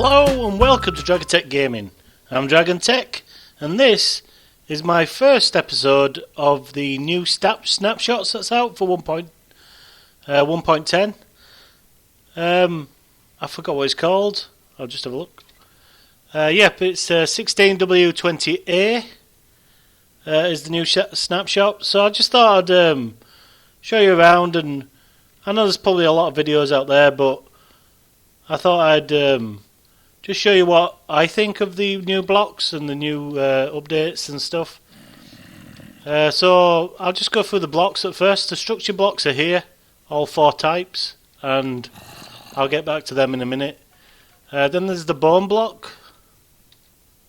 Hello and welcome to Dragon Tech Gaming. I'm Dragon Tech, and this is my first episode of the new snapshots that's out for 1.10. I forgot what it's called. I'll just have a look. Yep, it's 16W20A is the new snapshot. So I just thought I'd show you around, and I know there's probably a lot of videos out there, but I thought I'd just show you what I think of the new blocks and the new updates and stuff. So I'll just go through the blocks at first. The structure blocks are here, all 4 types, and I'll get back to them in a minute. Then there's the bone block,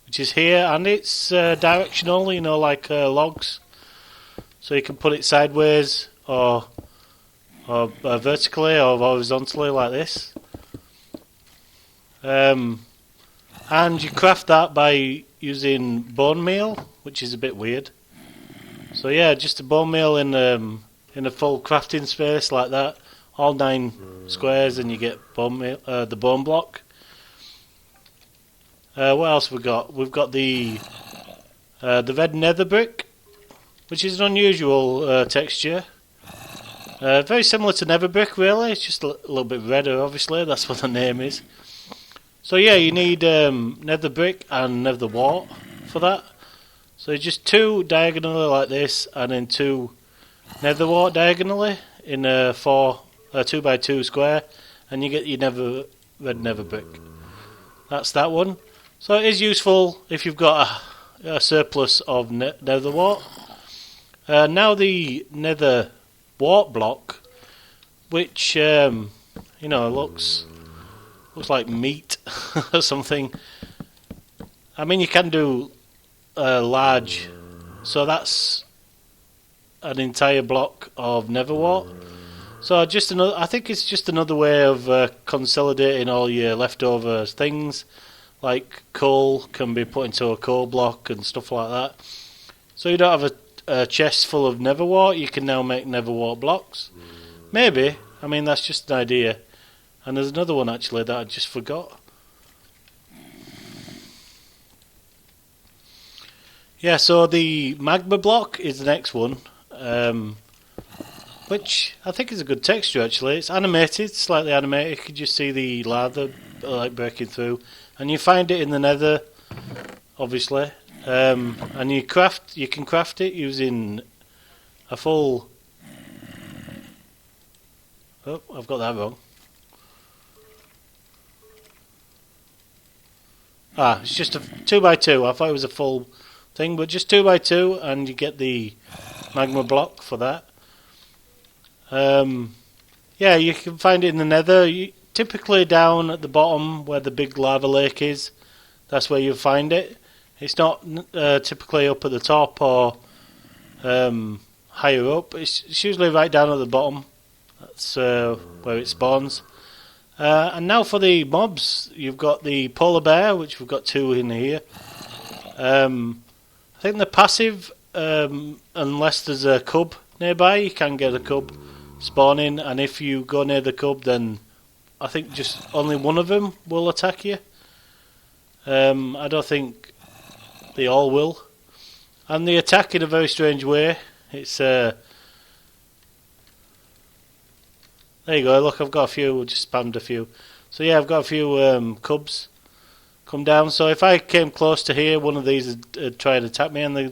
which is here, and it's directional, you know, like logs. So you can put it sideways or vertically or horizontally like this. And you craft that by using bone meal, which is a bit weird. So yeah, just a bone meal in a full crafting space like that, all 9 squares, and you get bone meal, the bone block. What else have we got? We've got the red nether brick, which is an unusual texture. Very similar to nether brick, really. It's just a little bit redder, obviously. That's what the name is. So yeah, you need nether brick and nether wart for that. So just 2 diagonally like this, and then 2 nether wart diagonally in a 2x2 square, and you get your red nether brick. That's that one. So it is useful if you've got a surplus of nether wart. Now the nether wart block, which looks like meat or something. I mean, you can do large, so that's an entire block of nether wart. So I think it's just another way of consolidating all your leftover things, like coal can be put into a coal block and stuff like that. So you don't have a chest full of nether wart, you can now make nether wart blocks. Maybe, I mean, that's just an idea. And there's another one actually that I just forgot. Yeah, so the magma block is the next one, which I think is a good texture actually. It's animated, slightly animated. You can just see the lava like breaking through, and you find it in the nether, obviously. And you can craft it using a full. Oh, I've got that wrong. It's just a 2x2. I thought it was a full thing, but just 2x2, and you get the magma block for that. Yeah, you can find it in the nether. Typically down at the bottom where the big lava lake is, that's where you find it. It's not typically up at the top or higher up. It's usually right down at the bottom. That's where it spawns. And now for the mobs, you've got the polar bear, which we've got 2 in here. I think the passive, unless there's a cub nearby, you can get a cub spawning, and if you go near the cub, then I think just only one of them will attack you. I don't think they all will. And they attack in a very strange way. It's there you go, look, I've got a few, just spammed a few. So yeah, I've got a few cubs come down. So if I came close to here, one of these would try and attack me, and they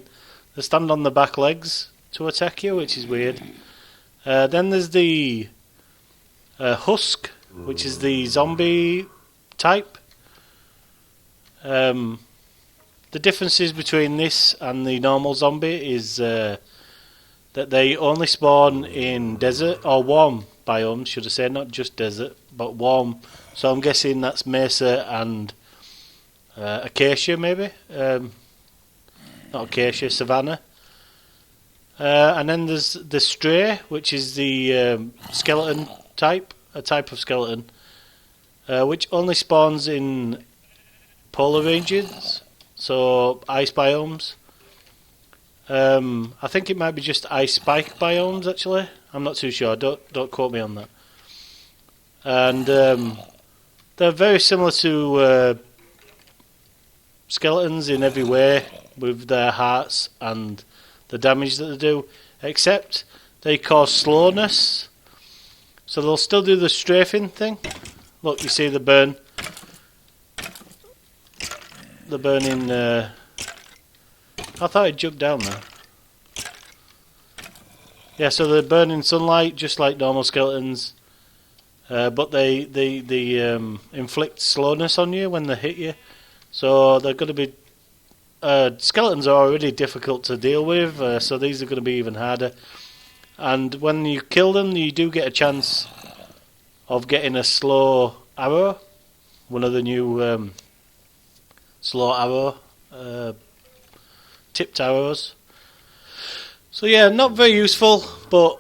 stand on the back legs to attack you, which is weird. Then there's the husk, which is the zombie type. The differences between this and the normal zombie is that they only spawn in desert or warm biomes, should I say, not just desert, but warm. So I'm guessing that's mesa and acacia, maybe. Not acacia, savanna. And then there's the stray, which is the skeleton type, a type of skeleton, which only spawns in polar regions, so ice biomes. I think it might be just ice spike biomes, actually. I'm not too sure. Don't quote me on that. And they're very similar to skeletons in every way, with their hearts and the damage that they do, except they cause slowness. So they'll still do the strafing thing. Look, you see the burn. The burning. I thought it jumped down there. Yeah, so they burn in sunlight just like normal skeletons, but they inflict slowness on you when they hit you. So they're going to be. Skeletons are already difficult to deal with, so these are going to be even harder. And when you kill them, you do get a chance of getting a slow arrow, one of the new slow arrow tipped arrows. So yeah, not very useful, but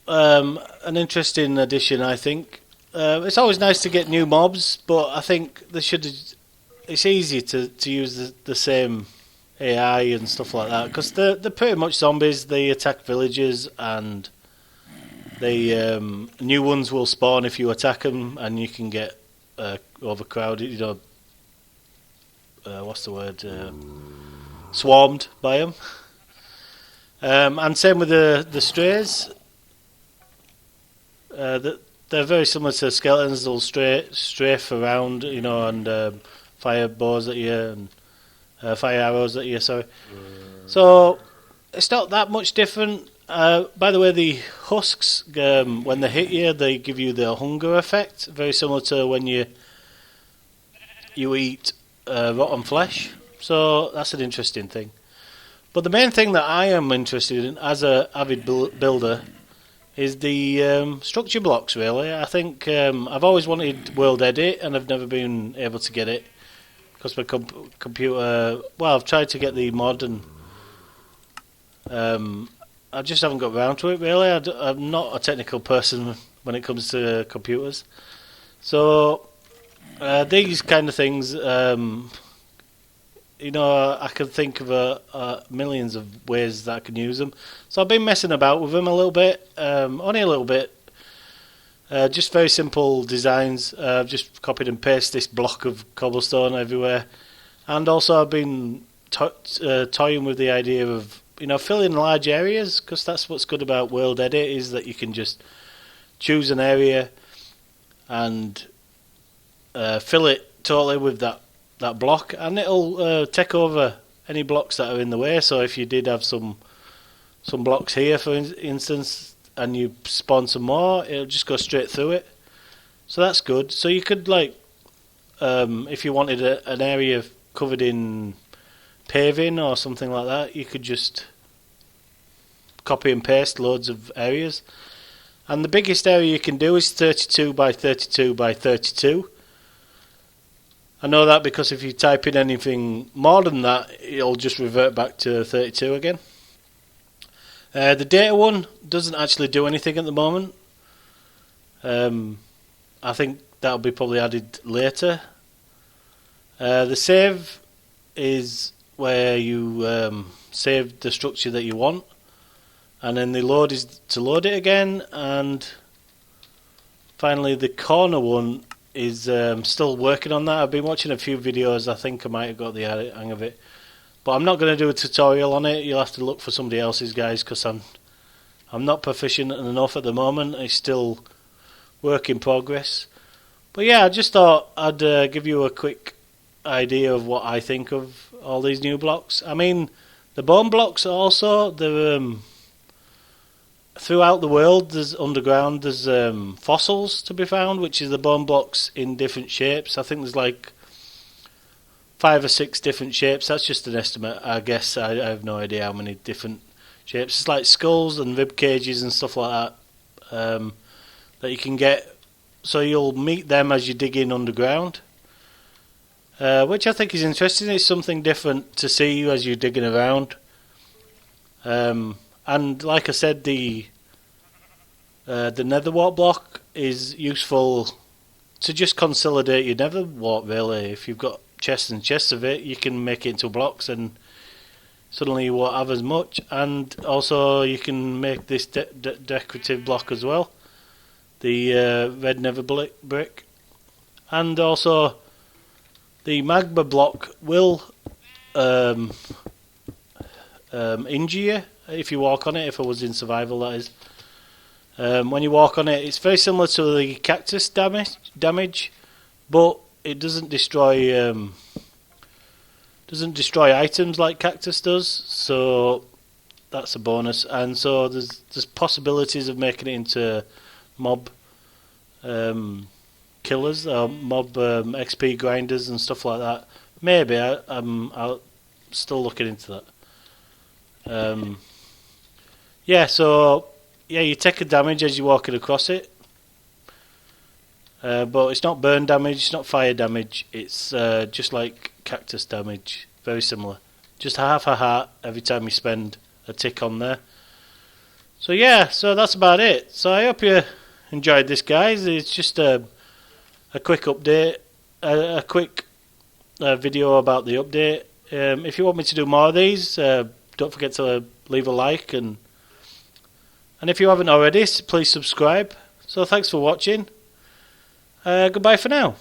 an interesting addition, I think. It's always nice to get new mobs, but I think they should. It's easy to use the same AI and stuff like that, because they're pretty much zombies. They attack villages, and they new ones will spawn if you attack them, and you can get overcrowded. You know, what's the word? Swarmed by them. And same with the strays. They're very similar to skeletons. They'll strafe around, you know, and fire bows at you and fire arrows at you. Sorry. So it's not that much different. By the way, the husks, when they hit you, they give you the hunger effect. Very similar to when you eat rotten flesh. So that's an interesting thing. But the main thing that I am interested in as an avid builder is the structure blocks, really. I think I've always wanted World Edit, and I've never been able to get it because my computer... Well, I've tried to get the mod, and I just haven't got around to it, really. I'm not a technical person when it comes to computers. So these kind of things... you know, I can think of millions of ways that I can use them. So I've been messing about with them a little bit, only a little bit. Just very simple designs. I've just copied and pasted this block of cobblestone everywhere. And also I've been toying with the idea of, you know, filling large areas, because that's what's good about World Edit, is that you can just choose an area and fill it totally with that block, and it'll take over any blocks that are in the way. So if you did have some blocks here, for instance, and you spawn some more, it'll just go straight through it. So that's good. So you could, like, if you wanted an area covered in paving or something like that, you could just copy and paste loads of areas. And the biggest area you can do is 32 by 32 by 32. I know that because if you type in anything more than that, it'll just revert back to 32 again. The data one doesn't actually do anything at the moment. I think that'll be probably added later. The save is where you save the structure that you want, and then the load is to load it again, and finally the corner one is still working on that. I've been watching a few videos. I think I might have got the hang of it, but I'm not going to do a tutorial on it. You'll have to look for somebody else's, guys, because I'm not proficient enough at the moment. It's still work in progress. But yeah, I just thought I'd give you a quick idea of what I think of all these new blocks. I mean, the bone blocks also, they're throughout the world. There's underground, there's fossils to be found, which is the bone blocks in different shapes. I think there's like 5 or 6 different shapes. That's just an estimate, I guess. I have no idea how many different shapes. It's like skulls and rib cages and stuff like that that you can get. So you'll meet them as you dig in underground, which I think is interesting. It's something different to see as you're digging around. And like I said, the nether wart block is useful to just consolidate your nether wart, really. If you've got chests and chests of it, you can make it into blocks, and suddenly you won't have as much. And also you can make this decorative block as well, the red nether brick. and also the magma block will injure you if you walk on it. If I was in survival, that is. When you walk on it, it's very similar to the cactus damage, but it doesn't destroy items like cactus does. So that's a bonus. And so there's possibilities of making it into mob killers or mob XP grinders and stuff like that. Maybe I'm still looking into that. Yeah, so yeah, you take a damage as you're walking across it, but it's not burn damage, it's not fire damage. It's just like cactus damage, very similar. Just half a heart every time you spend a tick on there. So yeah, so that's about it. So I hope you enjoyed this, guys. It's just a quick update, a quick video about the update. If you want me to do more of these, don't forget to leave a like, and if you haven't already, please subscribe. So thanks for watching. Goodbye for now.